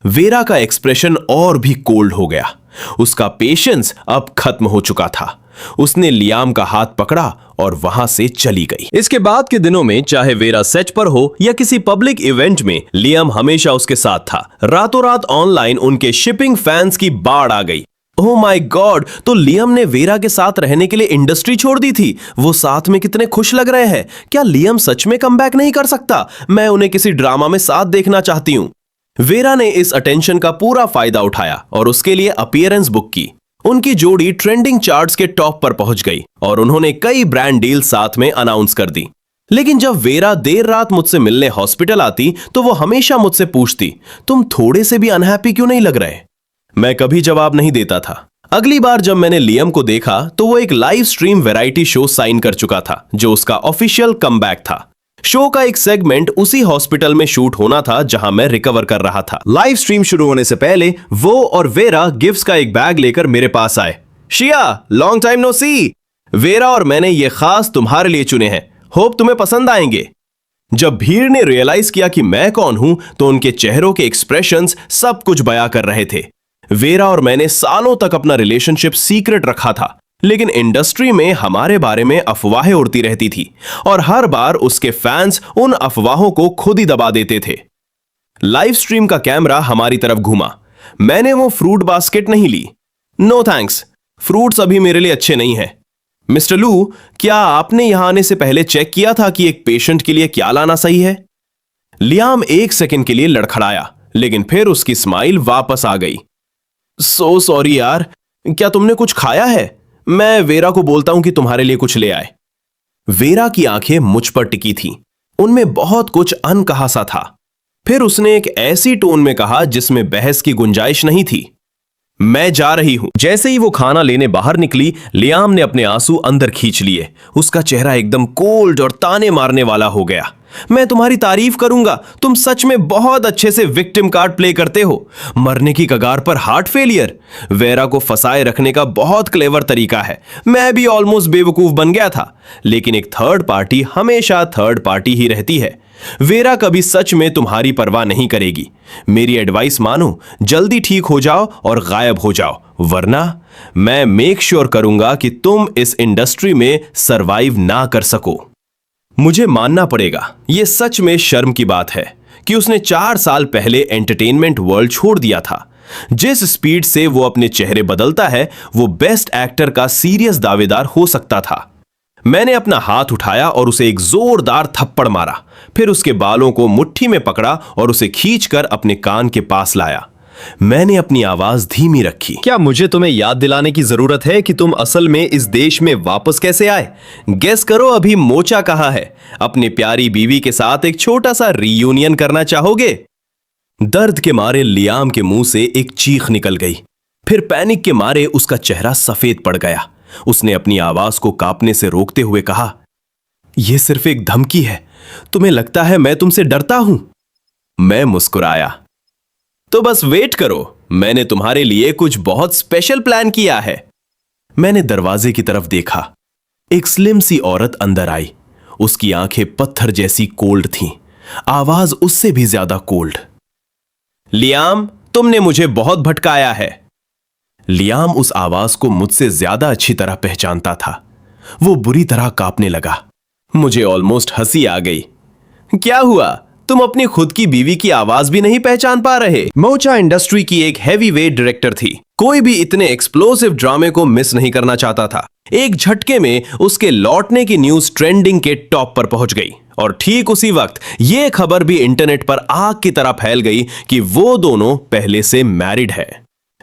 वेरा का एक्सप्रेशन और भी कोल्ड हो गया। उसका पेशेंस अब खत्म हो चुका था। उसने लियाम का हाथ पकड़ा और वहां से चली गई। इसके बाद के दिनों में चाहे वेरा सेट पर हो या किसी पब्लिक इवेंट में, लियाम हमेशा उसके साथ था। रातों रात ऑनलाइन उनके शिपिंग फैंस की बाढ़ आ गई। ओह माय गॉड, तो लियाम ने वेरा के साथ रहने के लिए इंडस्ट्री छोड़ दी थी। वो साथ में कितने खुश लग रहे हैं। क्या लियाम सच में कमबैक नहीं कर सकता? मैं उन्हें किसी ड्रामा में साथ देखना चाहती हूं। वेरा ने इस अटेंशन का पूरा फायदा उठाया और उसके लिए अपीयरेंस बुक की। उनकी जोड़ी ट्रेंडिंग चार्ट्स के टॉप पर पहुंच गई और उन्होंने कई ब्रांड डील साथ में अनाउंस कर दी। लेकिन जब वेरा देर रात मुझसे मिलने हॉस्पिटल आती तो वो हमेशा मुझसे पूछती, तुम थोड़े से भी अनहैप्पी क्यों नहीं लग रहे? मैं कभी जवाब नहीं देता था। अगली बार जब मैंने लियाम को देखा तो वो एक live stream variety show sign कर चुका था, जो उसका ऑफिशियल कमबैक था। शो का एक सेगमेंट उसी हॉस्पिटल में शूट होना था जहां मैं रिकवर कर रहा था। लाइव स्ट्रीम शुरू होने से पहले वो और वेरा गिफ्ट्स का एक बैग लेकर मेरे पास आए। शिया, लॉन्ग टाइम नो सी। वेरा और मैंने ये खास तुम्हारे लिए चुने हैं, होप तुम्हें पसंद आएंगे। जब भीड़ ने रियलाइज किया कि मैं कौन हूं तो उनके चेहरों के एक्सप्रेशंस सब कुछ बयां कर रहे थे। वेरा और मैंने सालों तक अपना रिलेशनशिप सीक्रेट रखा था, लेकिन इंडस्ट्री में हमारे बारे में अफवाहें उड़ती रहती थी और हर बार उसके फैंस उन अफवाहों को खुद ही दबा देते थे। लाइव स्ट्रीम का कैमरा हमारी तरफ घूमा। मैंने वो फ्रूट बास्केट नहीं ली। नो थैंक्स, फ्रूट्स अभी मेरे लिए अच्छे नहीं हैं। मिस्टर लू, क्या आपने यहां आने से पहले चेक किया था कि एक पेशेंट के लिए क्या लाना सही है? लियाम एक सेकंड के लिए लड़खड़ाया, लेकिन फिर उसकी स्माइल वापस आ गई। सो सॉरी यार, क्या तुमने कुछ खाया है? मैं वेरा को बोलता हूं कि तुम्हारे लिए कुछ ले आए। वेरा की आंखें मुझ पर टिकी थीं। उनमें बहुत कुछ अनकहा सा था। फिर उसने एक ऐसी टोन में कहा जिसमें बहस की गुंजाइश नहीं थी, मैं जा रही हूं। जैसे ही वो खाना लेने बाहर निकली, लियाम ने अपने आंसू अंदर खींच लिए। उसका चेहरा एकदम कोल्ड और ताने मारने वाला हो गया। मैं तुम्हारी तारीफ करूंगा, तुम सच में बहुत अच्छे से विक्टिम कार्ड प्ले करते हो। मरने की कगार पर हार्ट फेलियर, वेरा को फंसाए रखने का बहुत क्लेवर तरीका है। मैं भी ऑलमोस्ट बेवकूफ बन गया था, लेकिन एक थर्ड पार्टी हमेशा थर्ड पार्टी ही रहती है। वेरा कभी सच में तुम्हारी परवाह नहीं करेगी। मेरी एडवाइस मानो, जल्दी ठीक हो जाओ और गायब हो जाओ, वरना मैं मेक श्योर करूंगा कि तुम इस इंडस्ट्री में सरवाइव ना कर सको। मुझे मानना पड़ेगा, यह सच में शर्म की बात है कि उसने 4 साल पहले एंटरटेनमेंट वर्ल्ड छोड़ दिया था। जिस स्पीड से वो अपने चेहरे बदलता है, वो बेस्ट एक्टर का सीरियस दावेदार हो सकता था। मैंने अपना हाथ उठाया और उसे एक जोरदार थप्पड़ मारा, फिर उसके बालों को मुट्ठी में पकड़ा और उसे खींचकर अपने कान के पास लाया। मैंने अपनी आवाज धीमी रखी। क्या मुझे तुम्हें याद दिलाने की जरूरत है कि तुम असल में इस देश में वापस कैसे आए? गेस करो अभी मोचा कहाँ है? अपनी प्यारी बीवी के साथ एक छोटा सा रीयूनियन करना चाहोगे? दर्द के मारे लियाम के मुंह से एक चीख निकल गई। फिर पैनिक के मारे उसका चेहरा सफेद पड़ गया। उसने अपनी आवाज को कांपने से रोकते हुए कहा, यह सिर्फ एक धमकी है। तुम्हें लगता है मैं तुमसे डरता हूं? मैं मुस्कुराया। तो बस वेट करो, मैंने तुम्हारे लिए कुछ बहुत स्पेशल प्लान किया है। मैंने दरवाजे की तरफ देखा। एक स्लिम सी औरत अंदर आई। उसकी आंखें पत्थर जैसी कोल्ड थीं, आवाज उससे भी ज्यादा कोल्ड। लियाम, तुमने मुझे बहुत भटकाया है। लियाम उस आवाज को मुझसे ज्यादा अच्छी तरह पहचानता था। वो बुरी तरह कांपने लगा। मुझे ऑलमोस्ट हंसी आ गई। क्या हुआ, तुम अपनी खुद की बीवी की आवाज भी नहीं पहचान पा रहे? मोचा इंडस्ट्री की एक हैवी वेट डायरेक्टर थी। कोई भी इतने एक्सप्लोसिव ड्रामे को मिस नहीं करना चाहता था। एक झटके में उसके लौटने की न्यूज ट्रेंडिंग के टॉप पर पहुंच गई और ठीक उसी वक्त यह खबर भी इंटरनेट पर आग की तरह फैल गई कि वो दोनों पहले से मैरिड है।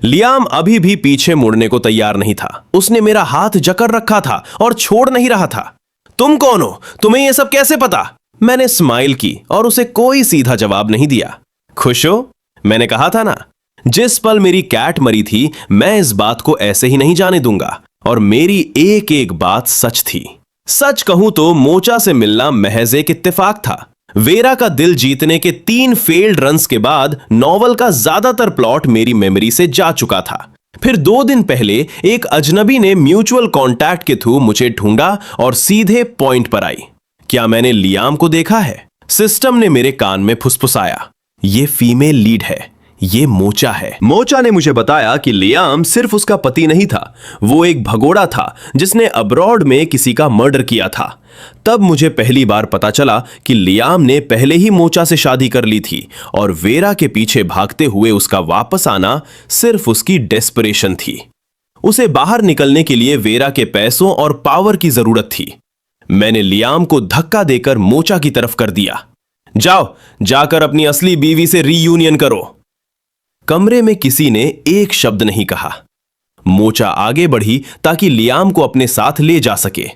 लियाम अभी भी पीछे मुड़ने को तैयार नहीं था। उसने मेरा हाथ जकड़ रखा था और छोड़ नहीं रहा था। तुम कौन हो? तुम्हें यह सब कैसे पता? मैंने स्माइल की और उसे कोई सीधा जवाब नहीं दिया। खुश हो? मैंने कहा था ना, जिस पल मेरी कैट मरी थी मैं इस बात को ऐसे ही नहीं जाने दूंगा। और मेरी एक एक बात सच थी। सच कहूं तो मोचा से मिलना महज एक इत्तेफाक था। वेरा का दिल जीतने के 3 फेल्ड रन्स के बाद नॉवल का ज्यादातर प्लॉट मेरी मेमोरी से जा चुका था। फिर 2 दिन पहले एक अजनबी ने म्यूचुअल कॉन्टैक्ट के थ्रू मुझे ढूंढा और सीधे पॉइंट पर आई। क्या मैंने लियाम को देखा है? सिस्टम ने मेरे कान में फुसफुसाया, ये फीमेल लीड है, ये मोचा है। मोचा ने मुझे बताया कि लियाम सिर्फ उसका पति नहीं था, वो एक भगोड़ा था जिसने अब्रॉड में किसी का मर्डर किया था। तब मुझे पहली बार पता चला कि लियाम ने पहले ही मोचा से शादी कर ली थी और वेरा के पीछे भागते हुए उसका वापस आना सिर्फ उसकी डेस्परेशन थी। उसे बाहर निकलने के लिए वेरा के पैसों और पावर की जरूरत थी। मैंने लियाम को धक्का देकर मोचा की तरफ कर दिया। जाओ, जाकर अपनी असली बीवी से रीयूनियन करो। कमरे में किसी ने एक शब्द नहीं कहा। मोचा आगे बढ़ी ताकि लियाम को अपने साथ ले जा सके,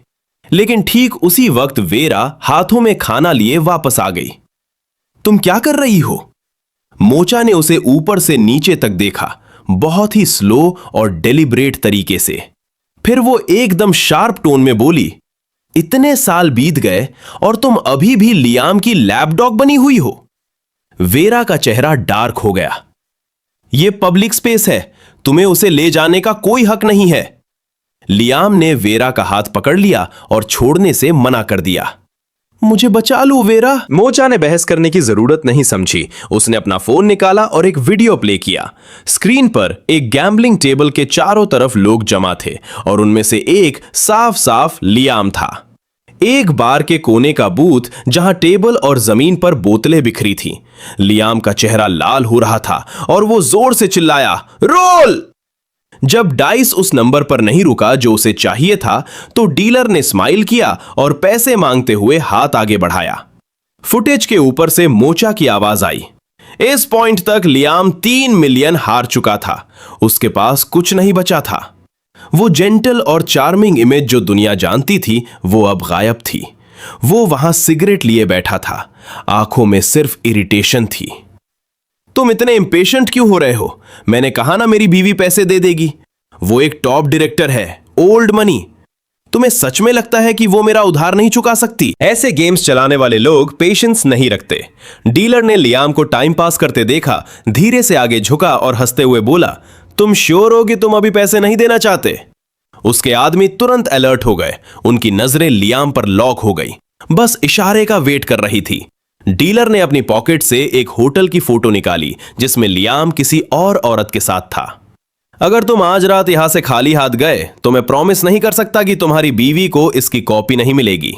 लेकिन ठीक उसी वक्त वेरा हाथों में खाना लिए वापस आ गई। तुम क्या कर रही हो? मोचा ने उसे ऊपर से नीचे तक देखा, बहुत ही स्लो और डेलिब्रेट तरीके से। फिर वो एकदम शार्प टोन में बोली, इतने साल बीत गए और तुम अभी भी लियाम की लैपडॉग बनी हुई हो। वेरा का चेहरा डार्क हो गया। यह पब्लिक स्पेस है, तुम्हें उसे ले जाने का कोई हक नहीं है। लियाम ने वेरा का हाथ पकड़ लिया और छोड़ने से मना कर दिया। मुझे बचा लो वेरा। मोचा ने बहस करने की जरूरत नहीं समझी। उसने अपना फोन निकाला और एक वीडियो प्ले किया। स्क्रीन पर एक गैम्बलिंग टेबल के चारों तरफ लोग जमा थे और उनमें से एक साफ साफ लियाम था। एक बार के कोने का बूथ जहां टेबल और जमीन पर बोतलें बिखरी थीं। लियाम का चेहरा लाल हो रहा था और वो जोर से चिल्लाया, रोल। जब डाइस उस नंबर पर नहीं रुका जो उसे चाहिए था, तो डीलर ने स्माइल किया और पैसे मांगते हुए हाथ आगे बढ़ाया। फुटेज के ऊपर से मोचा की आवाज आई। इस पॉइंट तक लियाम 3 मिलियन हार चुका था। उसके पास कुछ नहीं बचा था। वो जेंटल और चार्मिंग इमेज जो दुनिया जानती थी, वो अब गायब थी। वो वहां सिगरेट लिए बैठा था, आंखों में सिर्फ इरिटेशन थी। तुम इतने इंपेशेंट क्यों हो रहे हो? मैंने कहा ना मेरी बीवी पैसे दे देगी। वो एक टॉप डायरेक्टर है, ओल्ड मनी। तुम्हें सच में लगता है कि वो मेरा उधार नहीं चुका सकती? ऐसे गेम्स चलाने वाले लोग पेशेंस नहीं रखते। डीलर ने लियाम को टाइम पास करते देखा, धीरे से आगे झुका और हंसते हुए बोला, तुम श्योर हो कि तुम अभी पैसे नहीं देना चाहते? उसके आदमी तुरंत अलर्ट हो गए। उनकी नजरें लियाम पर लॉक हो गई, बस इशारे का वेट कर रही थी। डीलर ने अपनी पॉकेट से एक होटल की फोटो निकाली जिसमें लियाम किसी और औरत के साथ था। अगर तुम आज रात यहां से खाली हाथ गए तो मैं प्रॉमिस नहीं कर सकता कि तुम्हारी बीवी को इसकी कॉपी नहीं मिलेगी।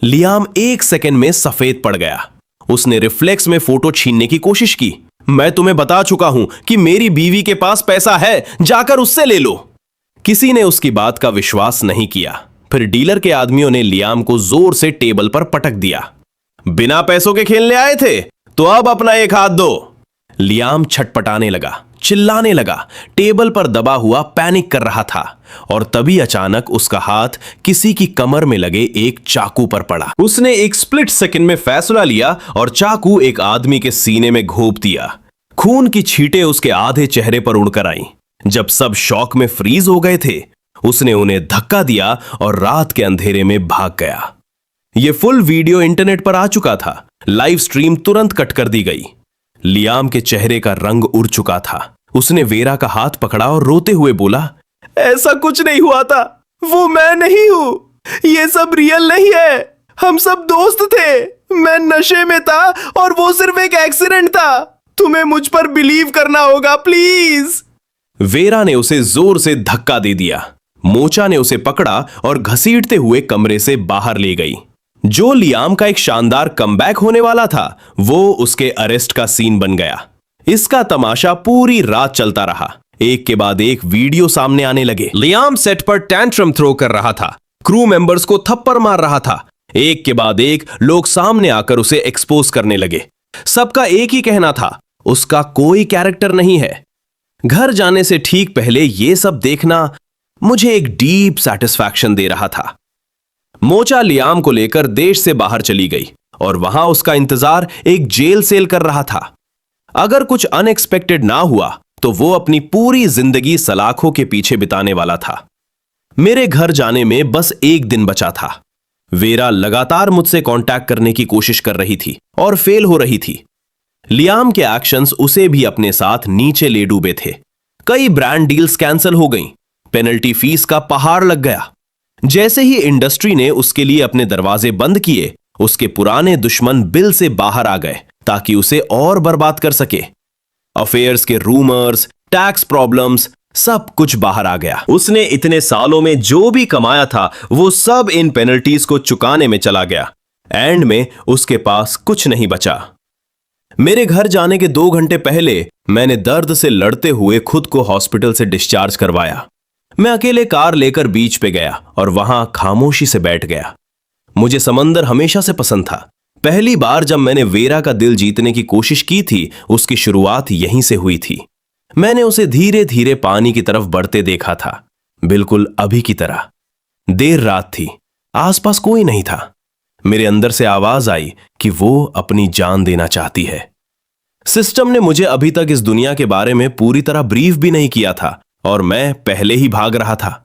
लियाम 1 सेकंड में सफेद पड़ गया। उसने रिफ्लेक्स में फोटो छीनने की कोशिश की। मैं तुम्हें बता चुका हूं कि मेरी बीवी के पास पैसा है, जाकर उससे ले लो। किसी ने उसकी बात का विश्वास नहीं किया। फिर डीलर के आदमियों ने लियाम को जोर से टेबल पर पटक दिया। बिना पैसों के खेलने आए थे तो अब अपना एक हाथ दो। लियाम छटपटाने लगा, चिल्लाने लगा, टेबल पर दबा हुआ पैनिक कर रहा था। और तभी अचानक उसका हाथ किसी की कमर में लगे एक चाकू पर पड़ा। उसने एक स्प्लिट सेकंड में फैसला लिया और चाकू एक आदमी के सीने में घोंप दिया। खून की छींटें उसके आधे चेहरे पर उड़कर आईं। जब सब शॉक में फ्रीज हो गए थे, उसने उन्हें धक्का दिया और रात के अंधेरे में भाग गया। यह फुल वीडियो इंटरनेट पर आ चुका था। लाइव स्ट्रीम तुरंत कट कर दी गई। लियाम के चेहरे का रंग उड़ चुका था। उसने वेरा का हाथ पकड़ा और रोते हुए बोला, ऐसा कुछ नहीं हुआ था, वो मैं नहीं हूं, ये सब रियल नहीं है, हम सब दोस्त थे, मैं नशे में था और वो सिर्फ एक एक्सीडेंट था, तुम्हें मुझ पर बिलीव करना होगा प्लीज। वेरा ने उसे जोर से धक्का दे दिया। मोचा ने उसे पकड़ा और घसीटते हुए कमरे से बाहर ले गई। जो लियाम का एक शानदार कमबैक होने वाला था, वो उसके अरेस्ट का सीन बन गया। इसका तमाशा पूरी रात चलता रहा। एक के बाद एक वीडियो सामने आने लगे। लियाम सेट पर टैंट्रम थ्रो कर रहा था, क्रू मेंबर्स को थप्पड़ मार रहा था। एक के बाद एक लोग सामने आकर उसे एक्सपोज करने लगे। सबका एक ही कहना था, उसका कोई कैरेक्टर नहीं है। घर जाने से ठीक पहले यह सब देखना मुझे एक डीप सैटिस्फैक्शन दे रहा था। मोचा लियाम को लेकर देश से बाहर चली गई और वहां उसका इंतजार एक जेल सेल कर रहा था। अगर कुछ अनएक्सपेक्टेड ना हुआ तो वो अपनी पूरी जिंदगी सलाखों के पीछे बिताने वाला था। मेरे घर जाने में बस एक दिन बचा था। वेरा लगातार मुझसे कांटेक्ट करने की कोशिश कर रही थी और फेल हो रही थी। लियाम के एक्शंस उसे भी अपने साथ नीचे ले डूबे थे। कई ब्रांड डील्स कैंसिल हो गईं, पेनल्टी फीस का पहाड़ लग गया। जैसे ही इंडस्ट्री ने उसके लिए अपने दरवाजे बंद किए, उसके पुराने दुश्मन बिल से बाहर आ गए ताकि उसे और बर्बाद कर सके। अफेयर्स के रूमर्स, टैक्स प्रॉब्लम्स, सब कुछ बाहर आ गया। उसने इतने सालों में जो भी कमाया था वो सब इन पेनल्टीज को चुकाने में चला गया। एंड में उसके पास कुछ नहीं बचा। मेरे घर जाने के 2 घंटे पहले मैंने दर्द से लड़ते हुए खुद को हॉस्पिटल से डिस्चार्ज करवाया। मैं अकेले कार लेकर बीच पे गया और वहां खामोशी से बैठ गया। मुझे समंदर हमेशा से पसंद था। पहली बार जब मैंने वेरा का दिल जीतने की कोशिश की थी, उसकी शुरुआत यहीं से हुई थी। मैंने उसे धीरे धीरे पानी की तरफ बढ़ते देखा था, बिल्कुल अभी की तरह। देर रात थी, आसपास कोई नहीं था। मेरे अंदर से आवाज आई कि वो अपनी जान देना चाहती है। सिस्टम ने मुझे अभी तक इस दुनिया के बारे में पूरी तरह ब्रीफ भी नहीं किया था और मैं पहले ही भाग रहा था।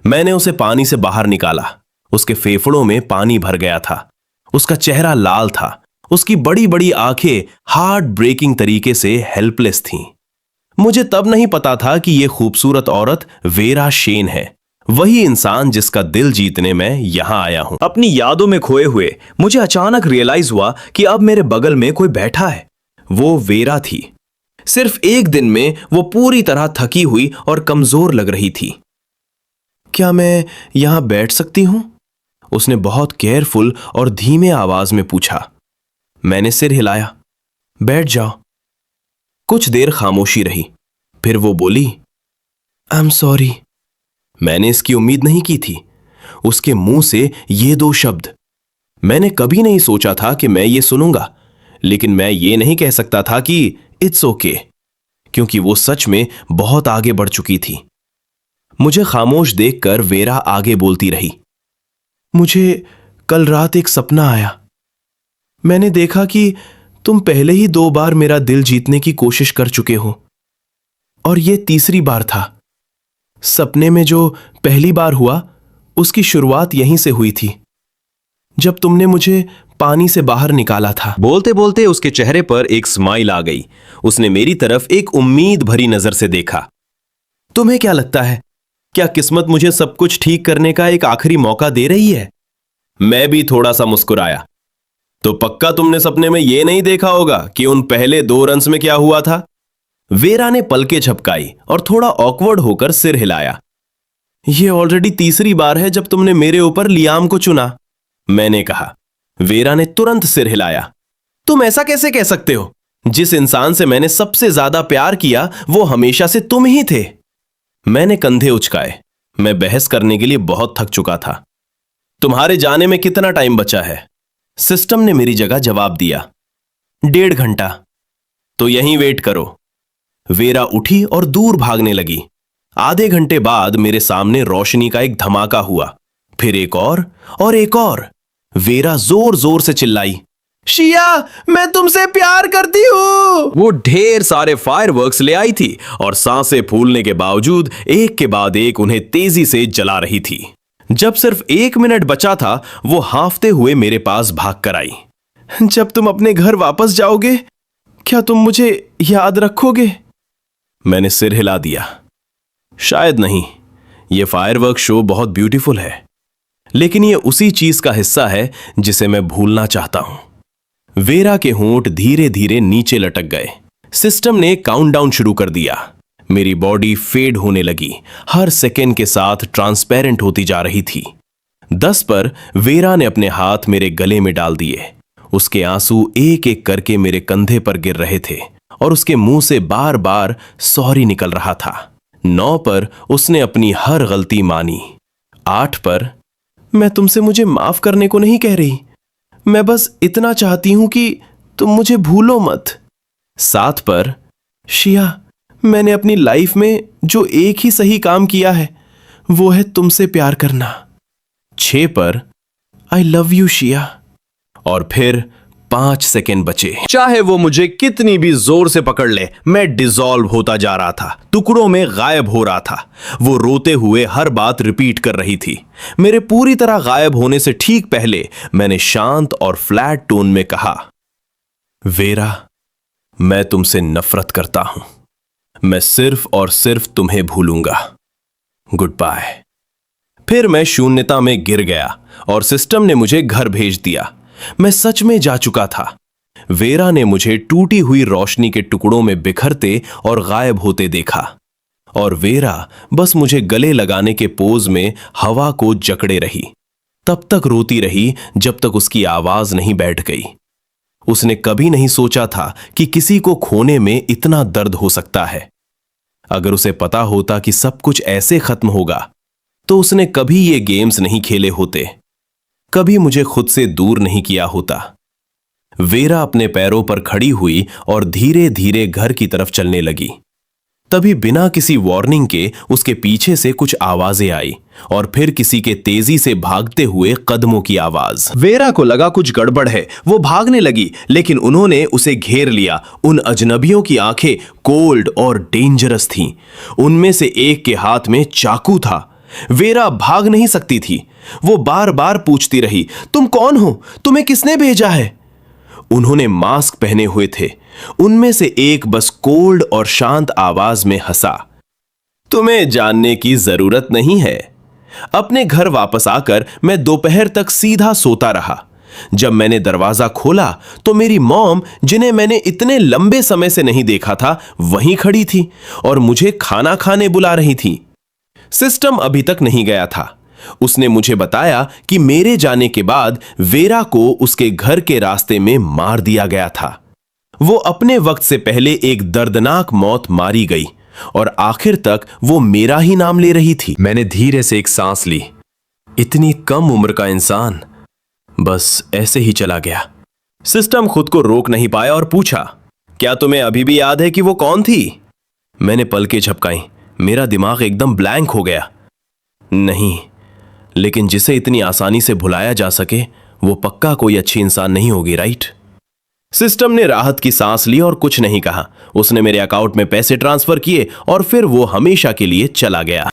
मैंने उसे पानी से बाहर निकाला। उसके फेफड़ों में पानी भर गया था। उसका चेहरा लाल था। उसकी बड़ी बड़ी आंखें हार्ट ब्रेकिंग तरीके से हेल्पलेस थीं। मुझे तब नहीं पता था कि यह खूबसूरत औरत वेरा शेन है, वही इंसान जिसका दिल जीतने मैं यहां आया हूं। अपनी यादों में खोए हुए मुझे अचानक रियलाइज हुआ कि अब मेरे बगल में कोई बैठा है। वो वेरा थी। सिर्फ एक दिन में वो पूरी तरह थकी हुई और कमजोर लग रही थी। क्या मैं यहां बैठ सकती हूं? उसने बहुत केयरफुल और धीमे आवाज में पूछा। मैंने सिर हिलाया। बैठ जाओ। कुछ देर खामोशी रही, फिर वो बोली, आई एम सॉरी। मैंने इसकी उम्मीद नहीं की थी, उसके मुंह से ये 2 शब्द। मैंने कभी नहीं सोचा था कि मैं ये सुनूंगा, लेकिन मैं ये नहीं कह सकता था कि इट्स ओके, क्योंकि वो सच में बहुत आगे बढ़ चुकी थी। मुझे खामोश देखकर वेरा आगे बोलती रही। मुझे कल रात एक सपना आया। मैंने देखा कि तुम पहले ही 2 बार मेरा दिल जीतने की कोशिश कर चुके हो और यह तीसरी बार था। सपने में जो पहली बार हुआ, उसकी शुरुआत यहीं से हुई थी, जब तुमने मुझे पानी से बाहर निकाला था। बोलते बोलते उसके चेहरे पर एक स्माइल आ गई। उसने मेरी तरफ एक उम्मीद भरी नजर से देखा। तुम्हें क्या लगता है, क्या किस्मत मुझे सब कुछ ठीक करने का एक आखिरी मौका दे रही है? मैं भी थोड़ा सा मुस्कुराया। तो पक्का तुमने सपने में यह नहीं देखा होगा कि उन पहले 2 रन्स में क्या हुआ था? वेरा ने पलकें झपकाई और थोड़ा ऑकवर्ड होकर सिर हिलाया। यह ऑलरेडी तीसरी बार है जब तुमने मेरे ऊपर लियाम को चुना, मैंने कहा। वेरा ने तुरंत सिर हिलाया। तुम ऐसा कैसे कह सकते हो? जिस इंसान से मैंने सबसे ज्यादा प्यार किया वो हमेशा से तुम ही थे। मैंने कंधे उचकाए। मैं बहस करने के लिए बहुत थक चुका था। तुम्हारे जाने में कितना टाइम बचा है? सिस्टम ने मेरी जगह जवाब दिया, 1.5 घंटा। तो यहीं वेट करो। वेरा उठी और दूर भागने लगी। आधे घंटे बाद मेरे सामने रोशनी का एक धमाका हुआ, फिर एक और एक और। वेरा जोर जोर से चिल्लाई, शिया, मैं तुमसे प्यार करती हूं। वो ढेर सारे फायरवर्क्स ले आई थी और सांसें फूलने के बावजूद एक के बाद एक उन्हें तेजी से जला रही थी। जब सिर्फ 1 मिनट बचा था, वो हांफते हुए मेरे पास भाग कर आई। जब तुम अपने घर वापस जाओगे, क्या तुम मुझे याद रखोगे? मैंने सिर हिला दिया। शायद नहीं। यह फायरवर्क शो बहुत ब्यूटीफुल है, लेकिन यह उसी चीज का हिस्सा है जिसे मैं भूलना चाहता हूं। वेरा के होंठ धीरे धीरे नीचे लटक गए। सिस्टम ने काउंटडाउन शुरू कर दिया। मेरी बॉडी फेड होने लगी, हर सेकेंड के साथ ट्रांसपेरेंट होती जा रही थी। 10 पर वेरा ने अपने हाथ मेरे गले में डाल दिए। उसके आंसू एक एक करके मेरे कंधे पर गिर रहे थे और उसके मुंह से बार बार सॉरी निकल रहा था। 9 पर उसने अपनी हर गलती मानी। 8 पर, मैं तुमसे मुझे माफ करने को नहीं कह रही, मैं बस इतना चाहती हूं कि तुम मुझे भूलो मत। 7 पर, शिया, मैंने अपनी लाइफ में जो एक ही सही काम किया है वो है तुमसे प्यार करना। 6 पर, आई लव यू शिया। और फिर 5 सेकेंड बचे। चाहे वो मुझे कितनी भी जोर से पकड़ ले, मैं डिसॉल्व होता जा रहा था, टुकड़ों में गायब हो रहा था। वो रोते हुए हर बात रिपीट कर रही थी। मेरे पूरी तरह गायब होने से ठीक पहले मैंने शांत और फ्लैट टोन में कहा, वेरा, मैं तुमसे नफरत करता हूं। मैं सिर्फ और सिर्फ तुम्हें भूलूंगा। Goodbye. फिर मैं शून्यता में गिर गया और सिस्टम ने मुझे घर भेज दिया। मैं सच में जा चुका था। वेरा ने मुझे टूटी हुई रोशनी के टुकड़ों में बिखरते और गायब होते देखा, और वेरा बस मुझे गले लगाने के पोज में हवा को जकड़े रही। तब तक रोती रही जब तक उसकी आवाज नहीं बैठ गई। उसने कभी नहीं सोचा था कि किसी को खोने में इतना दर्द हो सकता है। अगर उसे पता होता कि सब कुछ ऐसे खत्म होगा, तो उसने कभी ये गेम्स नहीं खेले होते, कभी मुझे खुद से दूर नहीं किया होता। वेरा अपने पैरों पर खड़ी हुई और धीरे धीरे घर की तरफ चलने लगी। तभी बिना किसी वार्निंग के उसके पीछे से कुछ आवाजें आई और फिर किसी के तेजी से भागते हुए कदमों की आवाज। वेरा को लगा कुछ गड़बड़ है। वो भागने लगी, लेकिन उन्होंने उसे घेर लिया। उन अजनबियों की आंखें कोल्ड और डेंजरस थीं। उनमें से एक के हाथ में चाकू था। वेरा भाग नहीं सकती थी। वो बार बार पूछती रही, तुम कौन हो? तुम्हें किसने भेजा है? उन्होंने मास्क पहने हुए थे। उनमें से एक बस कोल्ड और शांत आवाज में हंसा, तुम्हें जानने की जरूरत नहीं है। अपने घर वापस आकर मैं दोपहर तक सीधा सोता रहा। जब मैंने दरवाजा खोला तो मेरी मॉम, जिन्हें मैंने इतने लंबे समय से नहीं देखा था, वहीं खड़ी थी और मुझे खाना खाने बुला रही थी। सिस्टम अभी तक नहीं गया था। उसने मुझे बताया कि मेरे जाने के बाद वेरा को उसके घर के रास्ते में मार दिया गया था। वो अपने वक्त से पहले एक दर्दनाक मौत मारी गई और आखिर तक वो मेरा ही नाम ले रही थी। मैंने धीरे से एक सांस ली। इतनी कम उम्र का इंसान बस ऐसे ही चला गया। सिस्टम खुद को रोक नहीं पाया और पूछा, क्या तुम्हें अभी भी याद है कि वो कौन थी? मैंने पलकें झपकाई। मेरा दिमाग एकदम ब्लैंक हो गया। नहीं, लेकिन जिसे इतनी आसानी से भुलाया जा सके वो पक्का कोई अच्छी इंसान नहीं होगी, राइट? सिस्टम ने राहत की सांस ली और कुछ नहीं कहा। उसने मेरे अकाउंट में पैसे ट्रांसफर किए और फिर वो हमेशा के लिए चला गया।